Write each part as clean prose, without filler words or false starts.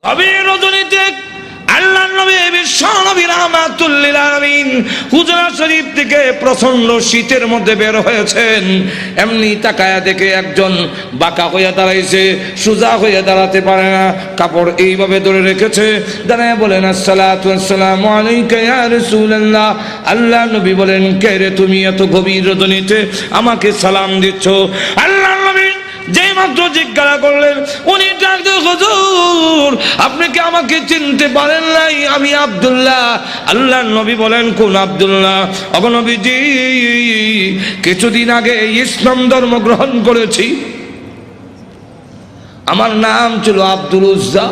গভীর রজনীতে আল্লাহর নবী বিশ্ব নবী রাহমাতুল লিল আলামিন হুজরা শরীফ থেকে প্রচন্ড শীতের মধ্যে বের হয়েছেন। এমনি তাকায়া দেখে একজন বাঁকা হয়ে দাঁড়াইছে, সোজা হয়ে দাঁড়াতে পারে না, কাপড় এইভাবে ধরে রেখেছে। দাঁড়ায় বলেন, আসসালাতু ওয়াসসালামু আলাইকা ইয়া রাসূলুল্লাহ। আল্লাহ নবী বলেন, কে রে তুমি এত গভীর রজনীতে আমাকে সালাম দিচ্ছ? আল্লাহর নবী যেই মাত্র জিজ্ঞাসা করলেন, উনি ডাক দিয়ে, হুজুর আপনি কি আমাকে চিনতে পারেন নাই? আমি আব্দুল্লাহ। আল্লাহর নবী বলেন, কোন আব্দুল্লাহ? ওগো নবীজি, কিছুদিন আগে ইসলাম ধর্ম গ্রহণ করেছি। আমার নাম ছিল আব্দুল উজ্জা,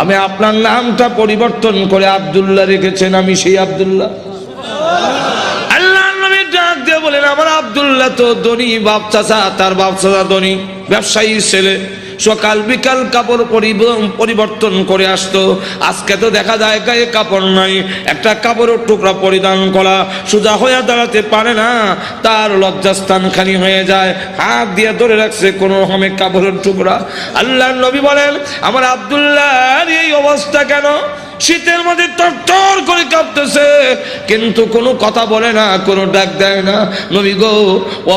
আমি আপনার নামটা পরিবর্তন করে আব্দুল্লাহ রেখেছেন, আমি সেই আব্দুল্লাহ। বলেন, আমার আব্দুল্লাহ তো ধনী বাপ চাচা, তার বাপ চাচা ধনী ব্যবসায়ী ছেলে, সকাল বিকাল কাপড় পরিবর্তন করে আসতো। আজকে তো দেখা যায় গায়ে কাপড় নাই, একটা কাপড়ের টুকরা পরিধান করা, সোজা হয়ে দাঁড়াতে পারে না, তার লজ্জাস্থান খালি হয়ে যায়, হাত দিয়ে ধরে রাখছে কোনো রকমে কাপড়ের টুকরা। আল্লাহর নবী বলেন, আমার আব্দুল্লাহর এই অবস্থা কেন? শীতের মধ্যে তরতর করে কাঁপতেছে, কিন্তু কোনো কথা বলে না, কোনো ডাক দেয় না। নবী গো,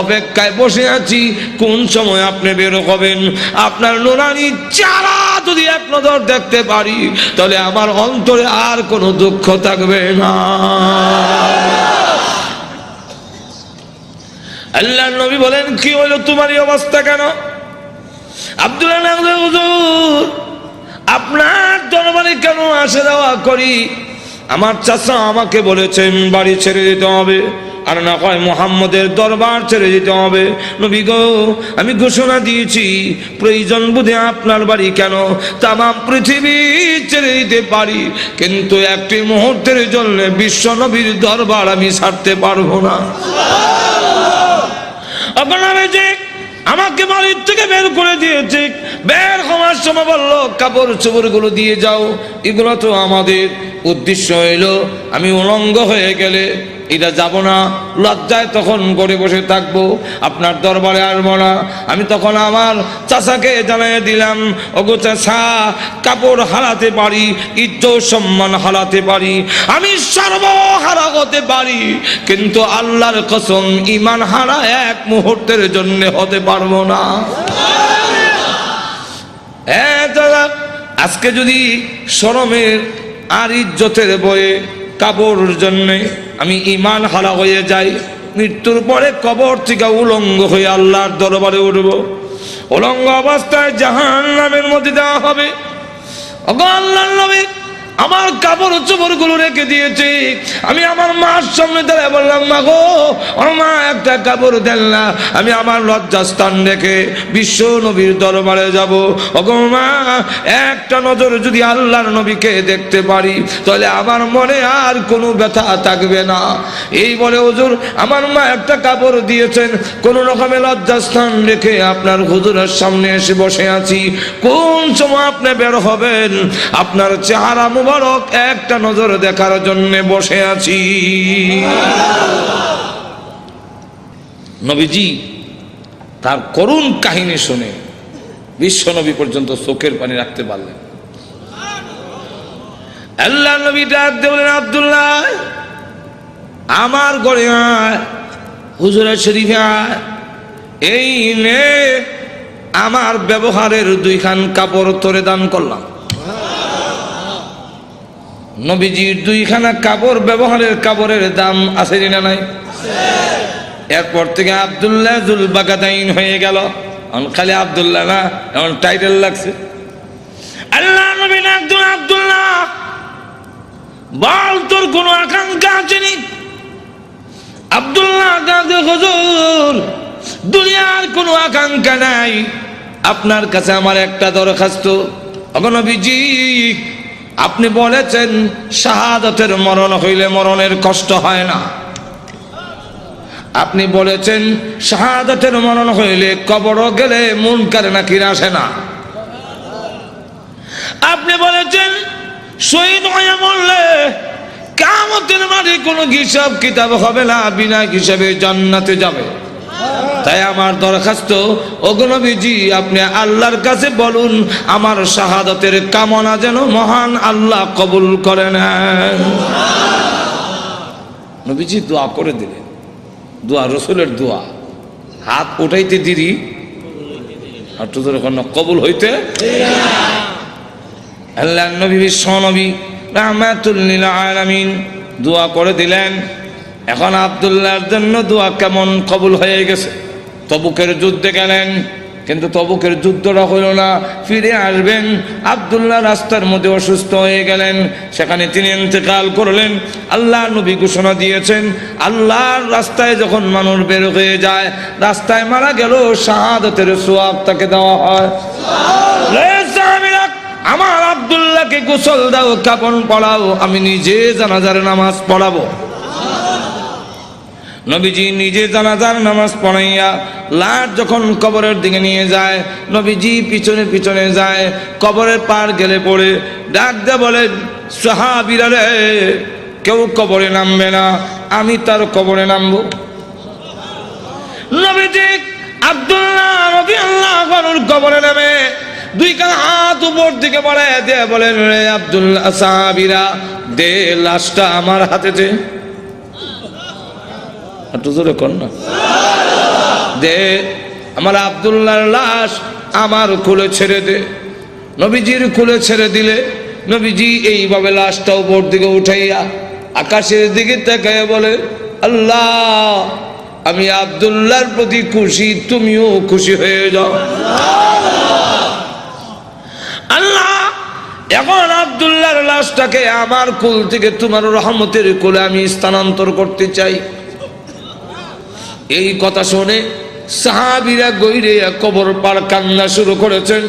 অপেক্ষায় বসে আছি, কোন সময় আপনি বের হবেন? আপনার নুরানি চেহারা যদি এক নজর দেখতে পারি, তাহলে আমার অন্তরে আর কোনো দুঃখ থাকবে না। আল্লাহর নবী বলেন, কি হলো তোমার এই অবস্থা কেন? আব্দুল্লাহ, হুজুর আপনার দরবারে কেন আসা যাওয়া করি? আমার চাচা আমাকে বলেছেন বাড়ি ছেড়ে দিতে হবে, আর না হয় মুহাম্মদের দরবার ছেড়ে দিতে হবে। নবী গো, আমি ঘোষণা দিয়েছি, প্রয়োজন বুঝে আপনার বাড়ি কেন তামাম পৃথিবী ছেড়ে দিতে পারি, কিন্তু একটি মুহূর্তের জন্য বিশ্ব নবীর দরবার আমি ছাড়তে পারবো না। আমাকে বাড়ির থেকে বের করে দিয়েছে, বের হওয়ার সময় বললো, কাপড় চোপড় গুলো দিয়ে যাও, এগুলো তো আমাদের। উদ্দেশ্য হইল আমি উলঙ্গ হয়ে গেলে এটা যাব না, লজ্জায় তখন করে বসে থাকবো, আপনার দরবারে আসবো না। আমি তখন আমার চাচাকে জানিয়ে দিলাম, ওগো চাচা, কাপড় হারাতে পারি, ইজ্জত সম্মান হারাতে পারি, আমি সর্বহারা হতে পারি, কিন্তু আল্লাহর কসম ঈমান হারা এক মুহূর্তের জন্য হতে পারবো না। আজকে যদি শরমের আর ইজ্জতের বয়ে কাপড়ের জন্য আমি ঈমান হারা হয়ে যাই, মৃত্যুর পরে কবর থেকে উলঙ্গ হয়ে আল্লাহর দরবারে উঠব, উলঙ্গ অবস্থায় জাহান্নামের মধ্যে দেওয়া হবে। ওগো আল্লাহর নবী, আমার কাপড় চোপড় গুলো রেখে দিয়েছে, আমি আমার মার সামনে দাঁড়ায় বললাম, মা গো, ও মা, একটা কাপড় দেন না, আমি আমার লজ্জাস্থান রেখে বিশ্ব নবীর দরবারে যাব। ওগো মা, একটা নজর যদি আল্লাহর নবীকে দেখতে পারি, তাহলে আমার মনে আর কোনো ব্যথা থাকবে না। এই বলে হুজুর আমার মা একটা কাপড় দিয়েছেন, কোন রকমের লজ্জাস্থান রেখে আপনার হুজুরের সামনে এসে বসে আছি। কোন সময় আপনি বের হবেন, আপনার চেহারা মুবারক একটা নজর দেখার জন্য বসে আছি। নবীজি তার করুণ কাহিনী শুনে বিশ্ব নবী পর্যন্ত চোখের পানি রাখতে পারলেন। আল্লাহ নবী ডাক দিয়ে বলেন, আব্দুল্লাহ, আমার ঘরে আয়, হুজুরের শরীফে আয়, এই নে আমার ব্যবহারের দুইখান কাপড় তোরে দান করলাম। নবীজির দুইখানা কাপড়, ব্যবহারের কাপড়ের দাম আছে না নাই? এরপর থেকে আব্দুল্লাহ জুল বাগাদাইন হয়ে গেল। খালি আব্দুল্লাহ না, এমন টাইটেল লাগছে। আল্লাহ নবী একজন, আব্দুল্লাহ বল, তোর কোনো আকাঙ্ক্ষা আছে নি? আব্দুল্লাহ দাদা, হুজুর দুনিয়ার কোনো আকাঙ্ক্ষা নাই, আপনার কাছে আমার একটা দরখাস্ত। ওগো নবীজি, আপনি বলেছেন শাহাদাতের মরণ হইলে মরণের কষ্ট হয় না, আপনি বলেছেন শাহাদাতের মরণ হইলে কবর গেলে মুনকার নাকির আসে না, আপনি বলেছেন শহীদ হয়ে মরলে কিয়ামতের মাঠে কোনো হিসাব কিতাব হবে না, বিনা হিসাবে জান্নাতে যাবে। তাই আমার দরখাস্ত, ওগো নবীজি আপনি আল্লাহর কাছে বলুন আমার শাহাদাতের কামনা যেন মহান আল্লাহ কবুল করে নেন। নবীজি দোয়া করে দিলেন, দোয়া রসুলের দোয়া, হাত উঠাইতে দিদি আর তো কবুল হইতে। আল্লাহ নবী বিশ্ব নবী রাহমাতুল লিল আলামিন দোয়া করে দিলেন। এখন আব্দুল্লাহর জন্য দোয়া কেমন কবুল হয়ে গেছে। তবুকের যুদ্ধে গেলেন, কিন্তু তবুকের যুদ্ধটা হইল না, ফিরে আসবেন। আব্দুল্লাহ রাস্তার মধ্যে অসুস্থ হয়ে গেলেন, সেখানে তিনি ইন্তেকাল করলেন। আল্লাহ নবী ঘোষণা দিয়েছেন, আল্লাহর রাস্তায় যখন মানুষ বের হয়ে যায়, রাস্তায় মারা গেল শাহাদাতের সওয়াব তাকে দেওয়া হয়। আমার আব্দুল্লাহকে গোসল দাও, কাফন পরাও, আমি নিজে জানাজার নামাজ পড়াবো। নবীজি নিজে জানাজার নামাজ পড়াইয়া লাশ যখন কবরের দিকে নিয়ে যায়, নবীজি পিছনে পিছনে যায়। কবরের পার গেলে পড়ে ডাক দিয়ে বলেন, সাহাবীরা রে, কেউ কবরে নামবে না, আমি তার কবরে নামবো। নবীজি আব্দুল্লাহ রাদিয়াল্লাহু আনহুর কবরে নামে দুই কান হাত উপর দিকে বাড়ায় দিয়ে বলেন, রে আব্দুল্লাহ, সাহাবীরা দে লাশটা আমার হাতে দে। একটু জোরে কর না, দে আমার আব্দুল্লাহর লাশ আমার কোলে ছেড়ে দে। নবীজির কোলে ছেড়ে দিলে নবীজি এইভাবে লাশটা উপর দিকে উঠাইয়া আকাশের দিকে তাকায় বলে, আল্লাহ আমি আব্দুল্লাহর প্রতি খুশি, তুমিও খুশি হয়ে যাও। আল্লাহ এখন আব্দুল্লাহর লাশটাকে আমার কোল থেকে তোমার রহমতের কোলে আমি স্থানান্তর করতে চাই। এই কথা শুনে সাহাবীরা গইরে কবর পার কান্না শুরু করেছেন।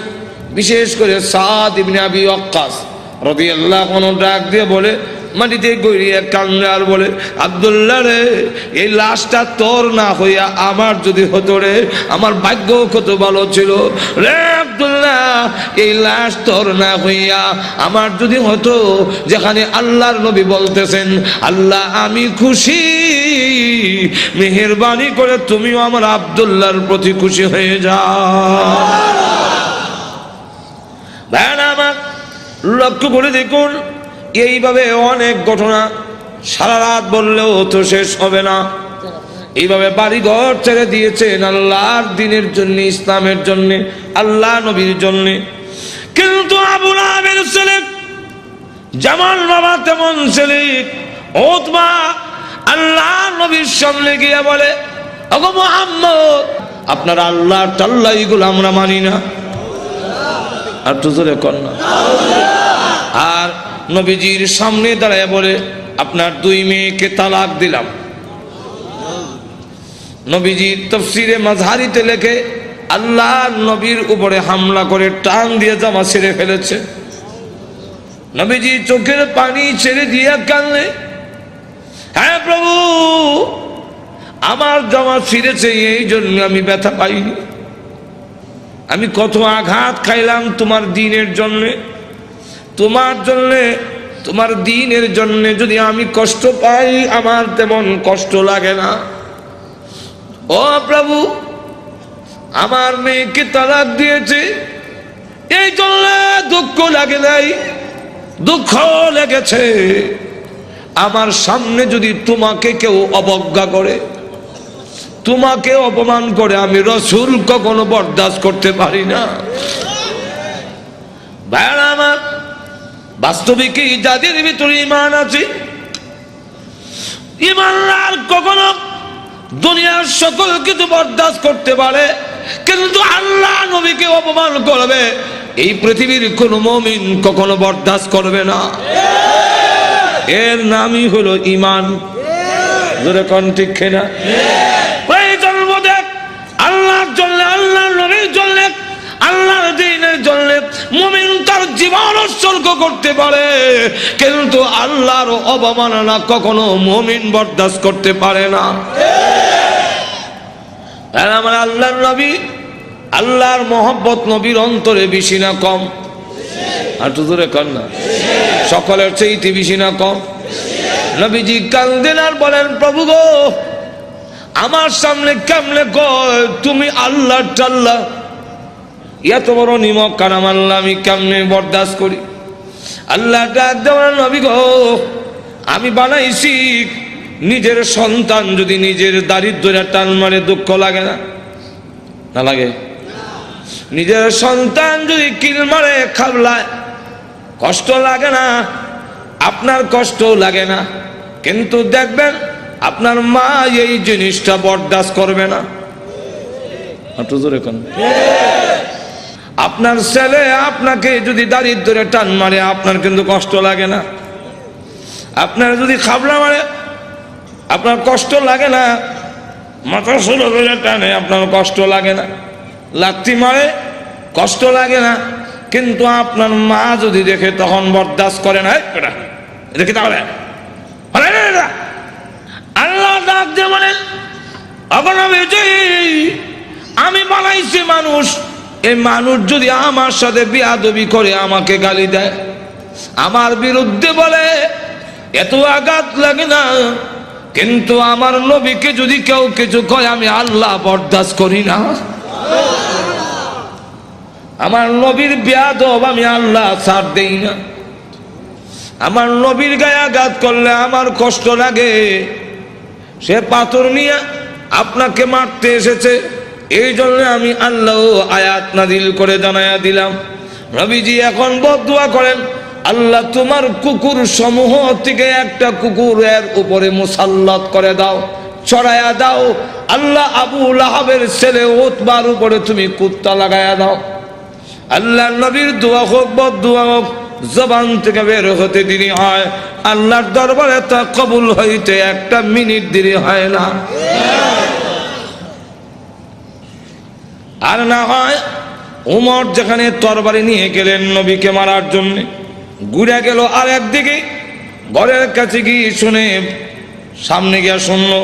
বিশেষ করে সাদ ইবনে আবি ওয়াক্কাস রাদিয়াল্লাহু আনহু ডাক দিয়ে বলে, মাটিতে গইরে কান্না আর বলে, আব্দুল্লাহ রে, এই লাশটা তোর না হইয়া আমার যদি হতো রে, আমার ভাগ্য কত ভালো ছিল রে আব্দুল্লাহ। এই লাশ তোর না হইয়া আমার যদি হতো, যেখানে আল্লাহর নবী বলতেছেন, আল্লাহ আমি খুশি, মেহেরবানি করে তুমিও আমার আব্দুল্লাহর প্রতি খুশি হয়ে যাও। ভাইরা আমার, লক্ষ্য করে দেখুন, এইভাবে অনেক ঘটনা সারা রাত বললেও তো শেষ হবে না। এইভাবে বাড়ি ঘর ছেড়ে দিয়েছেন আল্লাহর দ্বীনের জন্য, ইসলামের জন্য, আল্লাহ নবীর জন্য। কিন্তু আবু লাহাবের ছেলে যেমন বাবা তেমন ছেলে উতবা আল্লাহ নবীর সামনে গিয়ে বলে, ওগো মুহাম্মদ, আপনার আল্লাহ টাল্লাহ এগুলো আমরা মানি না। আর তো জোরে কর না। আর নবীজির সামনে দাঁড়ায় বলে, আপনার দুই মেয়েকে তালাক দিলাম। নবীজির তাফসীরে মাযহারিতে লেখে, আল্লাহ নবীর উপরে হামলা করে টান দিয়ে জামা ছেড়ে ফেলেছে। নবীজি চোখের পানি ছেড়ে দিয়ে কাঁদলে, হ্যাঁ প্রভু, আমার জামা ছিঁড়েছে, এই জন্য আমি ব্যথা পাইনি। আমি কত আঘাত খাইলাম তোমার দ্বীনের জন্যে, তোমার জন্যে, তোমার দ্বীনের জন্যে যদি আমি কষ্ট পাই, আমার তেমন কষ্ট লাগে না। ও প্রভু, আমার মেয়েকে তালাক দিয়েছে, এই জন্য দুঃখ লাগে নাই, দুঃখ লেগেছে। আমার সামনে যদি তোমাকে কেউ অবজ্ঞা করে, তোমাকে অপমান করে, আমি রাসূল কখনো বরদাস্ত করতে পারি না। ভাইরা আমার, বাস্তবিকই যাদের ভিতরে ঈমান আছে, ঈমানদার কখনো দুনিয়ার সকল কিছু বরদাস্ত করতে পারে, কিন্তু আল্লাহ নবীকে অপমান করবে, এই পৃথিবীর কোন মুমিন কখনো বরদাস্ত করবে না। এর নামই হলো ঈমান। জোরে কোন ঠিক কিনা? আল্লাহর জন্য, আল্লাহর নবীর জন্য, আল্লাহর দ্বীনের জন্য মুমিন তার জীবন উৎসর্গ করতে পারে, কিন্তু আল্লাহর অবমাননা কখনো মুমিন বরদাস্ত করতে পারে না। আমার আল্লাহর নবী, আল্লাহর মহব্বত নবীর অন্তরে বেশি না কম? আর তো দূরে কর না, সকলের চেয়ে বেশি না কম? নবীজি কান্দেন আর বলেন, প্রভু গো, আমার সামনে কেমনে কয় তুমি আল্লাহ টাল্লাহ, এত বড় নিমক কারাম আল্লাহ আমি কেমনে বরদাস্ত করি? আল্লাহ ডাক দেওয়ার নবী গো, আমি বানাইছি নিজের সন্তান যদি নিজের দারিদ্র্য টান মারে দুঃখ লাগে না? না লাগে? নিজের সন্তান যদি কিল মারে খাবলায় কষ্ট লাগে না? আপনার কষ্ট লাগে না, কিন্তু দেখবেন আপনার মা এই জিনিসটা বরদাস্ত করবে না। আপনার ছেলে আপনাকে যদি দারিদ্র্যে টান মারে আপনার কিন্তু কষ্ট লাগে না? আপনার যদি খাবলা মারে আপনার কষ্ট লাগে না? মাথা সোলো করে টানে আপনার কষ্ট লাগে না? লাথি মারে কষ্ট লাগে না, কিন্তু আপনার মা যদি দেখে তখন বরদাস্ত করে না। দেখি তাহলে আল্লাহ ডাক দিয়ে বলেন, আমি বানাইছি মানুষ, এই মানুষ যদি আমার সাথে বিয়াদবি করে, আমাকে গালি দেয়, আমার বিরুদ্ধে বলে, এত আঘাত লাগে না, কিন্তু আমার নবীকে যদি কেউ কিছু কয় আমি আল্লাহ বরদাস্ত করি না। আমার নবীর বিয়াদব আমি আল্লাহ ছাড় দেই না। আমার নবীর গায়ে আঘাত করলে আমার কষ্ট লাগে। সে পাথর নিয়ে আপনাকে মারতে এসেছে, এই জন্য আমি আল্লাহ আয়াত নাযিল করে জানায়া দিলাম। নবীজি এখন বদদুয়া করেন, আল্লাহ তোমার কুকুর সমূহ থেকে একটা কুকুরের উপরে মুসাল্লাত করে দাও, চড়াইয়া দাও। আল্লাহ আবু লাহাবের ছেলে উতবার উপরে তুমি কুত্তা লাগায়া দাও। আল্লাহ নবীর দোয়া হোক বদদুয়া হোক, জবান থেকে বের হতে দেরি হয়, আল্লাহর দরবারে তা কবুল হইতে একটা মিনিট দেরি হয় না। আর না হয় উমর যেখানে তরবারি নিয়ে গেলেন নবীকে মারার জন্য, ঘুরে গেল আর একদিকে, ঘরের কাছে গিয়ে শুনে, সামনে গিয়ে শুনলো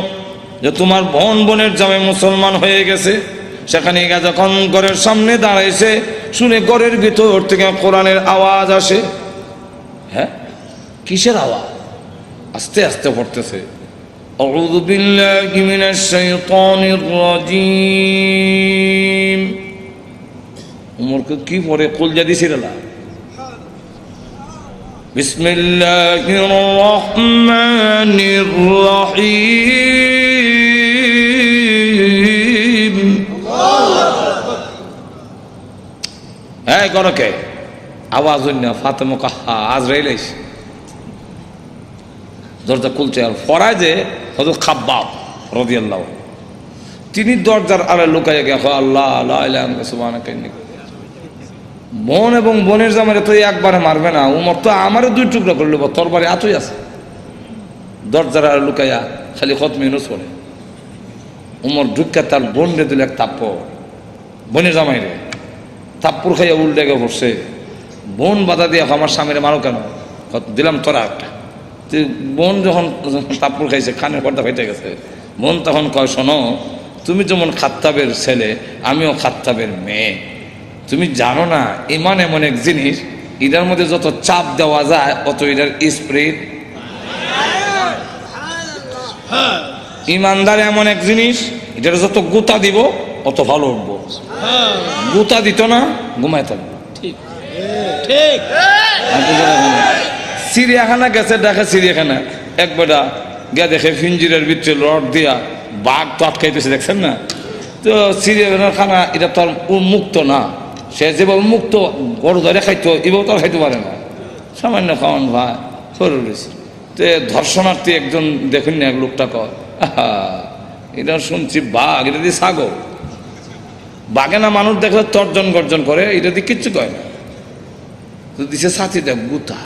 যে তোমার বোনের জামাই মুসলমান হয়ে গেছে। সেখানে গিয়ে যখন ঘরের সামনে দাঁড়াইছে, শুনে ঘরের ভিতর থেকে কোরআনের আওয়াজ আসে। হ্যাঁ, কিসের আওয়াজ? আস্তে আস্তে পড়তেছে, আউযু বিল্লাহি মিনাশ শাইতানির রাজীম। উমরকে কি পড়ে কলজা দিছিল না? বিসমিল্লাহির রহমানির রহিম। এই করকে আওয়াজ হইনা ফাতেমা কাহা আজরাইল আইছে, দরজা খুলছে। আর ফরায় যে হযরত খাব্বাব রাদিয়াল্লাহু, তিনি দরজার আড়ে লুকাইয়া গিয়া আল্লাহ লা ইলাহা ইল্লাল্লাহ সুবহানাকা ইন্নী। বোন এবং বোনের জামাইরে তো একবারে মারবে না, উমর তো আমারও দুই টুকরা করলো, তরবারি এতই আছে। দরজার আড়ে লুকাইয়া খালি খতমে ইউনূস পড়ে। উমর ঢুকা তার বোন রে দিল এক থাপ্পড়, বোনের জামাইরে থাপ্পড় খাইয়া উল্টে গিয়ে পড়ছে। বোন বাধা দিয়ে আমার স্বামীরে মারো কেন? দিলাম তোরা একটা। বোন যখন থাপ্পড় খাইছে, কানের পর্দা ফেটে গেছে। বোন তখন কয়, শোনো, তুমি যেমন খাত্তাবের ছেলে, আমিও খাত্তাবের মেয়ে। তুমি জানো না ইমান এমন এক জিনিস, এটার মধ্যে যত চাপ দেওয়া যায় অত এটার স্পিরিট। ইমানদার এমন এক জিনিস, এটার যত গুতা দিব অত ভালো উঠবো। গুতা দিত না, ঘুমায় থাকবো। চিড়িয়াখানা গেছে, দেখে চিড়িয়াখানা এক বেটা গিয়ে দেখে ফিঞ্জিরের ভিতরে রড দিয়া বাঘ তো আটকাইতেছে, দেখছেন না? তো চিড়িয়াখানার খানা এটা তো আর মুক্ত না, সে যেভাবে মুক্ত গরু ধরে খাইতো এভাবে তো আর খাইতে পারে না, সামান্য খাওয়ান ভাই সরু রয়েছে। তো ধর্ষণার্থী একজন দেখুন না, এক লোকটা কয়, এটা শুনছি বাঘ, এটা দিয়ে ছাগল। বাঘে না মানুষ দেখলে তর্জন গর্জন করে, এটা দিয়ে কিচ্ছু কয় না। তো দিছে সাথী দেখ গুতা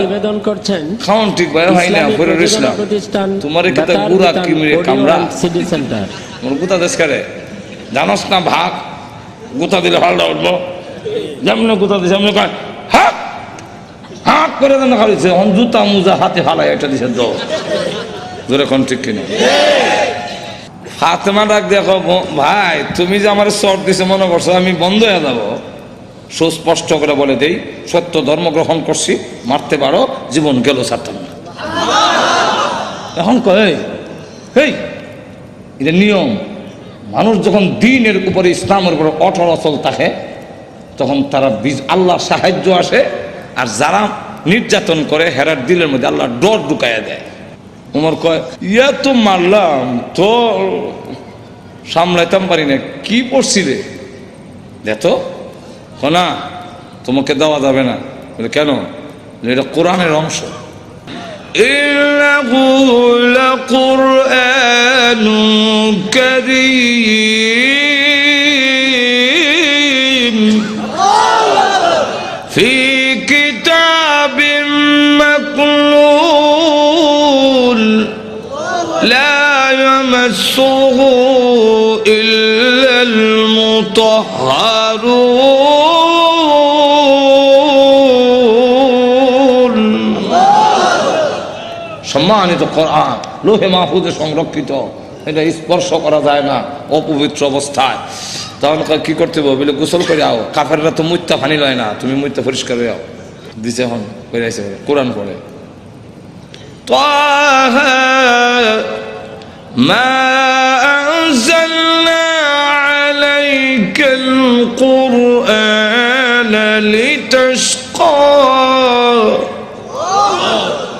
নিবেদন করছেন খাওয়ান ঠিক ভাই হয় না করে রইছিলাম তোমার একটা গুড়া কিমরে কামড়া সিটি সেন্টার মোর গুতা দেশ করে জানোস না ভাগ গুতা দিলে হালটা উঠবো, যেমন গুতা দিছে এমনি কয় হাক হাক করে দেন খালিছে অন জুতা মুজা হাতে হালাই একটা দিছে দো জোরে কোন ঠিক কিনা। ফাতেমা ডাক দেখো, ভাই তুমি যে আমার শর্ট দিছে মনে করছো আমি বন্ধ হয়ে যাবো? সুস্পষ্ট করে বলে দেই, সত্য ধর্ম গ্রহণ করছি, মারতে পারো, জীবন গেল ছাড়তাম না। এখন কয় এই এটা নিয়ম। মানুষ যখন দিনের উপরে ইসলামের উপরে অটল অচল থাকে তখন তারা আল্লাহর সাহায্য আসে, আর যারা নির্যাতন করে হেরার দিলের মধ্যে আল্লাহ ডর ঢুকাইয়া দেয়। উমর কয়, ইয়া তো মারলাম তো সামলাইতাম পারি না, কি পড়ছি রে দেখো না, তোমাকে দেওয়া যাবে না। বলে কেন? এটা কোরআনের অংশ। ইন্নাহু লাকুরআনুন কারীম ফি কিতাবিম মাকনুন লা ইয়ামাসসুহু ইল্লাল মুতাহহারুন। সম্মানিত কোরআন লোহে মাহফুজে সংরক্ষিত, এটা স্পর্শ করা যায় না অপবিত্র অবস্থায়। তখন কি করতে হবে? বলে গোসল করে আও, কাফেররা তো মুত্তা ফানি লয় না, তুমি মুত্তা পরিষ্কার হয়ে আও। দিছে এখন বেরাইছে কোরআন পড়ে, তাহা মা আনজালনা আলাইকাল কুরআনা লিতাশকা।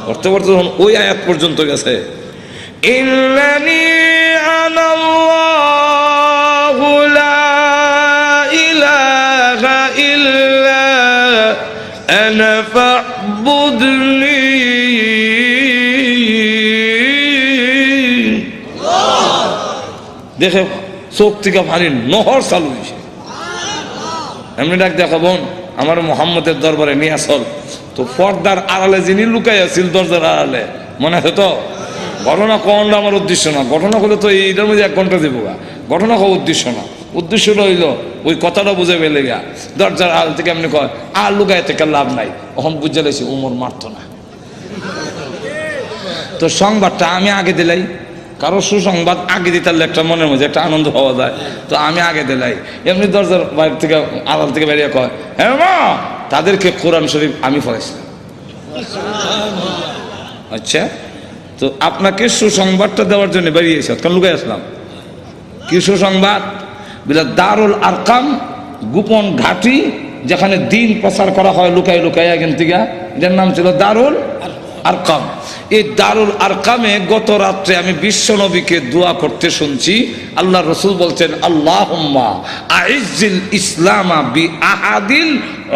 পড়তে পড়তে যখন ওই আয়াত পর্যন্ত গেছে, ইন্নানি আনাল্লাহু লা ইলাহা ইল্লা আনা ফা'বুদনি। দেখে চোখ থেকে পানি নহর চালু হয়েছে। এমনি ডাক দেখা, বোন আমার মোহাম্মদের দরবারে নিয়ে আসল। তো পর্দার আড়ালে যিনি লুকাই আছিল দরজার আড়ালে, মনে আছে তো? ঘটনা কোনটা আমার উদ্দেশ্য না, ঘটনা হলে তো এইটার মধ্যে 1 ঘন্টা দেবো। ঘটনা হওয়া উদ্দেশ্য না, উদ্দেশ্য রইল ওই কথাটা বুঝে পেলে গা দরজার আড়াল থেকে এমনি কয় আর লুকাই থেকে লাভ নাই। ওখান বুঝে লেছি উমর মারত না। তো সংবাদটা আমি আগে দিলাই, কারো সুসংবাদ আগে দিতে একটা মনের মধ্যে একটা আনন্দ পাওয়া যায়, তো আমি আগে দিলাই। এমনি দরজার বাইরে থেকে আড়াল থেকে বেরিয়ে কয়, হ্যাঁ মা, তাদেরকে কোরআন শরীফ আমি পড়াইছিলাম। আচ্ছা, তো আপনাকে সুসংবাদটা দেওয়ার জন্য বেরিয়েছে, কারণ লুকাই আসলাম। কি সুসংবাদ? বলে দারুল আরকাম, গোপন ঘাঁটি, যেখানে দিন প্রচার করা হয় লুকাই লুকাই এখান থেকে, যার নাম ছিল দারুল আরকাম। এই দারুল আরকামে গত রাত্রে আমি বিশ্ব নবীকে দোয়া করতে শুনছি। আল্লাহ রসুল বলছেন, আল্লাহুম্মা আইজ্জিল ইসলামা বি আহাদিল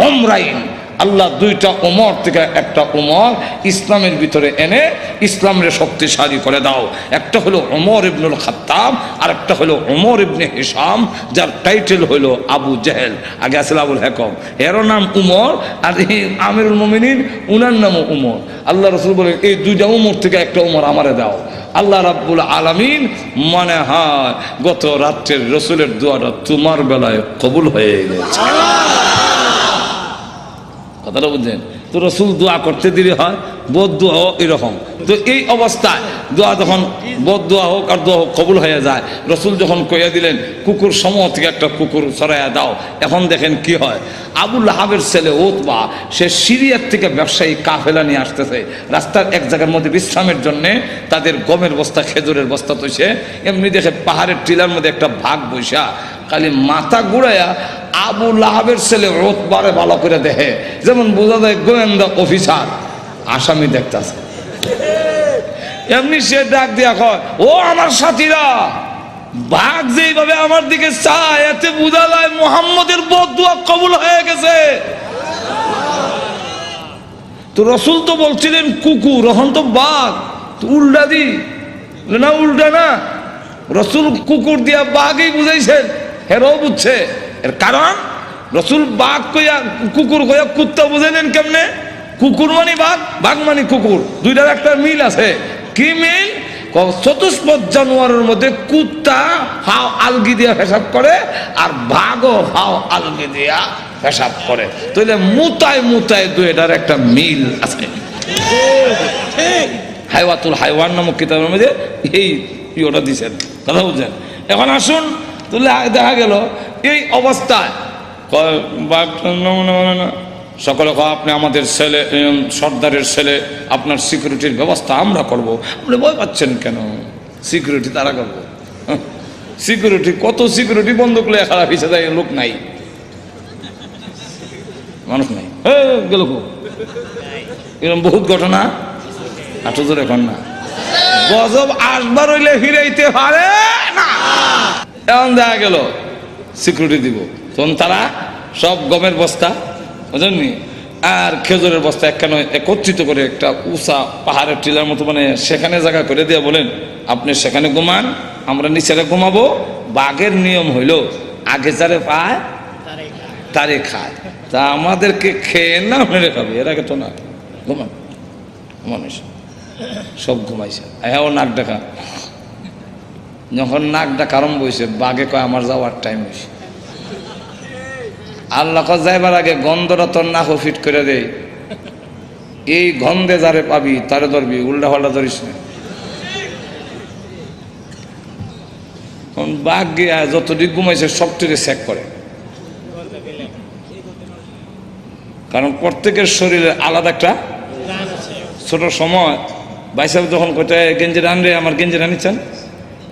উমরাইন। আল্লাহ 2টা উমর থেকে একটা উমর ইসলামের ভিতরে এনে ইসলামের শক্তিশালী করে দাও। একটা হলো উমর ইবনুল খাত্তাব, আর একটা হলো উমর ইবনে হিশাম, যার টাইটেল হলো আবু জেহেল। আগে আসলে আবুল হেকম, এরও নাম উমর, আর এই আমিরুল মুমিনিন উনার নামও উমর। আল্লাহ রসুল বলেন, এই 2টা উমর থেকে একটা উমর আমারে দাও। আল্লাহ রাব্বুল আলামিন মনে হয় গত রাত্রের রসুলের দোয়াটা তোমার বেলায় কবুল হয়ে গেছে। কথাটা বুঝলেন তো? রসুল দোয়া করতে দেরি হয়, বোধ দোয়া হোক এরকম। তো এই অবস্থায় দোয়া যখন বোধ দোয়া হোক আর দোয়া হোক কবুল হয়ে যায়, রসুল যখন কইয়া দিলেন কুকুর সমূহ থেকে একটা কুকুর সরাইয়া দাও, এখন দেখেন কি হয়। আবুল আহাবের ছেলে উতবা, সে সিরিয়ার থেকে ব্যবসায়ী কাফেলা নিয়ে আসতেছে। রাস্তার এক জায়গার মধ্যে বিশ্রামের জন্যে তাদের গমের বস্তা, খেজুরের বস্তা তৈছে। এমনি দেখে পাহাড়ের টিলার মধ্যে একটা ভাগ বৈশা, খালি মাথা ঘুরাইয়া আবু লাহাবের ছেলে উতবারে ভালো করে দেখে, যেমন বোঝা যায় গোয়েন্দা অফিসার আসামি দেখতেছে। এমনি সে ডাক দিয়া কয়, ও আমার সাথীরা, বাঘ যেইভাবে আমার দিকে চায় এতে বোঝা যায় মুহাম্মদের বদদুয়া কবুল হয়ে গেছে। তো রসুল তো বলছিলেন কুকুর, এখন তো বাঘ, তো উল্টা দি না, উল্টা না, রসুল কুকুর দিয়া বাঘই বুঝাইছেন। হেরাও বুঝছে, এর কারণ রসুল বাঘ কইয়া কুকুর কইয়া কুত্তা বুঝাইলেন কেমনে? কুকুর মানে বাঘ, বাঘ মানে কুকুর, 2টার একটা মিল আছে। কি মিল? চতুষ্পদ জানোয়ারের মধ্যে কুত্তা হাও আলগি দিয়া পেশাব করে, আর বাঘও হাও আলগি দিয়া পেশাব করে। তাহলে মুতায় মুতায় 2টার একটা মিল আছে। হাইওয়াতুল হাইওয়ান নামক কিতাবের মধ্যে এই ইয়েটা দিচ্ছেন, কথা বুঝছেন? এখন আসুন, তাহলে দেখা গেল এই অবস্থায় সকলে আপনি আমাদের ছেলে, সর্দারের ছেলে, আপনার সিকিউরিটির ব্যবস্থা আমরা করব। আপনি ভয় পাচ্ছেন কেন? সিকিউরিটি তারা করবো। সিকিউরিটি, কত সিকিউরিটি বন্দুক লয়ে খারাপ হিসেবে যায়, লোক নাই, মানুষ নাই, গেল এরকম বহুত ঘটনা। আটো জোরে এখন না, গজব আসবার হইলে ফিরাইতে পারে না। এমন দেখা গেল সিকিউরিটি দিব, তখন তারা সব গমের বস্তা বুঝলেননি আর খেজুরের বস্তা একখানে একত্রিত করে একটা উঁচা পাহাড়ের টিলার মতো মানে সেখানে জায়গা করে দিয়ে বলেন আপনি সেখানে ঘুমান, আমরা নিচেরা ঘুমাবো। বাঘের নিয়ম হইল আগে যারে পায় তারে খায়, তা আমাদেরকে খেয়ে না মেরে খাবে, এর আগে তো না। ঘুমান মানুষ সব ঘুমাইছে, হ্যাঁ নাক ডাকা, যখন নাক ডাকা আরম্ভ হয়েছে বাঘে কয় আমার যাওয়ার টাইম হয়েছে। আল্লাহ যাইবার আগে গন্ধটা তোর নাক ফিট করে দেয়, এই গন্ধে যারে পাবি তারে ধরবি, উল্টা পাল্টা ধরিস না। বাঘ গিয়া যতদিক ঘুমাইছে সবটিকে চেক করে, কারণ প্রত্যেকের শরীরে আলাদা একটা ছোট সময় বাইসাব যখন কোথায় গেঞ্জি রানলে আমার গেঞ্জি রানিচ্ছেন,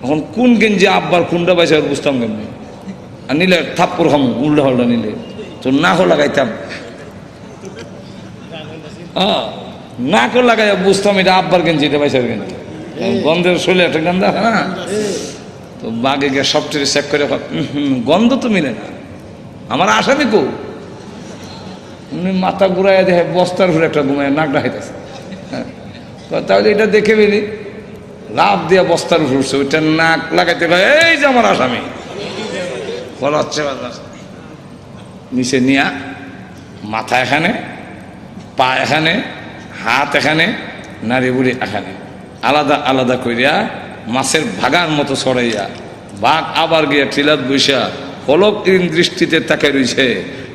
এখন কোন গেঞ্জি আব্বার কোনটা বাইসাব বুঝতাম কেমনি, আর নিলে থাপ্পর খাম উল্টা হল্টা নিলে তো নাকও লাগাইতাম, নাকও লাগাই বুঝতাম এটা আব্বার গেঞ্জি এটা বাইসাব গেঞ্জি, গন্ধের শরীরে একটা গন্ধ হ্যাঁ। তো বাঘে গিয়ে সবচেয়ে চেক করে গন্ধ তো মিলে না, আমার আসামি কো মাথা ঘুরাই দেখে বস্তার ঘুরে একটা ঘুমায় নাক ডাকাইতেছে, তাহলে এটা দেখে বেরি লাভ দিয়ে বস্তার ঘুরছে, ওইটা নাক লাগাইতে এই যে আমার আসামি বলা হচ্ছে, নিচে নিয়া মাথা এখানে, পা এখানে, হাত এখানে, নারী বুড়ি এখানে, আলাদা আলাদা করিয়া মাছের ভাগার মতো ছড়াইয়া বাঘ আবার গিয়া টিলাত বৈশা পলকহীন দৃষ্টিতে তাকে রয়েছে।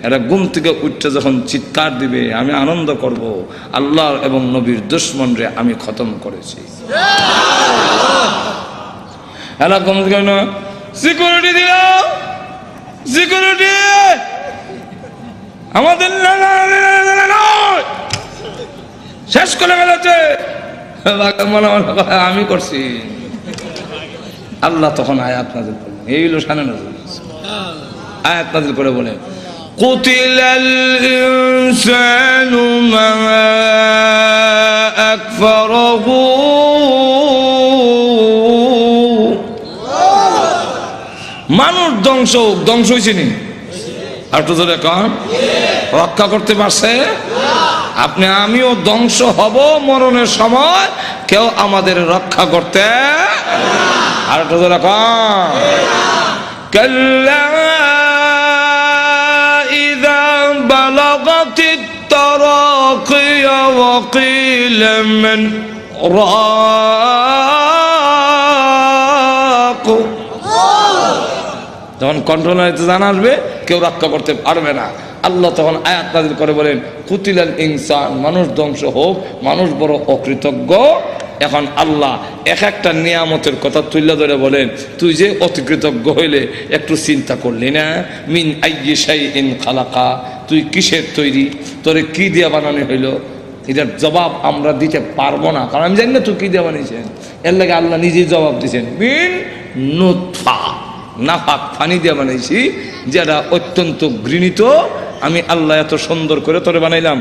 এরা ঘুম থেকে উঠতে যখন চিৎকার দিবে আমি আনন্দ করব, আল্লাহ এবং নবীর দুশমনরে আমি খতম করেছি। এরা ঘুম থেকে সিকিউরিটি দিল, সিকিউরিটি আমাদের শেষ করে ফেলেছে, আমি করছি। আল্লাহ তখন আয়াত নাযিল করলেন, এই হলো শানে নজুল, আয়াত নাযিল করে বলে কুতিলাল ইনসানু মা আকফারাহু, মানুষ ধ্বংস হয়েছে নি, আর তো জোরে কন রক্ষা করতে পারছে? আপনি আমিও ধ্বংস হব মরণের সময়, কেউ আমাদের রক্ষা করতে আর তো জোরে কন কাল্লা ইযা বালাগাতিত তারাকিয়া ওয়া কিলা মান রাক, যখন কন্ট্রোলার জান আসবে কেউ রক্ষা করতে পারবে না। আল্লাহ তখন আয়াত নাযিল করে বলেন কুতিলাল ইনসান, মানুষ ধ্বংস হোক, মানুষ বড় অকৃতজ্ঞ। এখন আল্লাহ এক একটা নিয়ামতের কথা তুলে ধরে বলেন তুই যে অতিকৃতজ্ঞ হইলে একটু চিন্তা করলি না, মিন আইয়ি শাইইন খালাকা, তুই কিসের তৈরি, তোরে কি দিয়ে বানানো হইলো, এটার জবাব আমরা দিতে পারবো না, কারণ আমি জানি না তুই কি দিয়ে বানিয়েছেন। এর লাগে আল্লাহ নিজেই জবাব দিয়েছেন মিন নুতফা, নাফাক পানি দিয়ে বানাইছি, যেটা অত্যন্ত ঘৃণিত, আমি আল্লাহ এত সুন্দর করে তোরে বানাইলাম।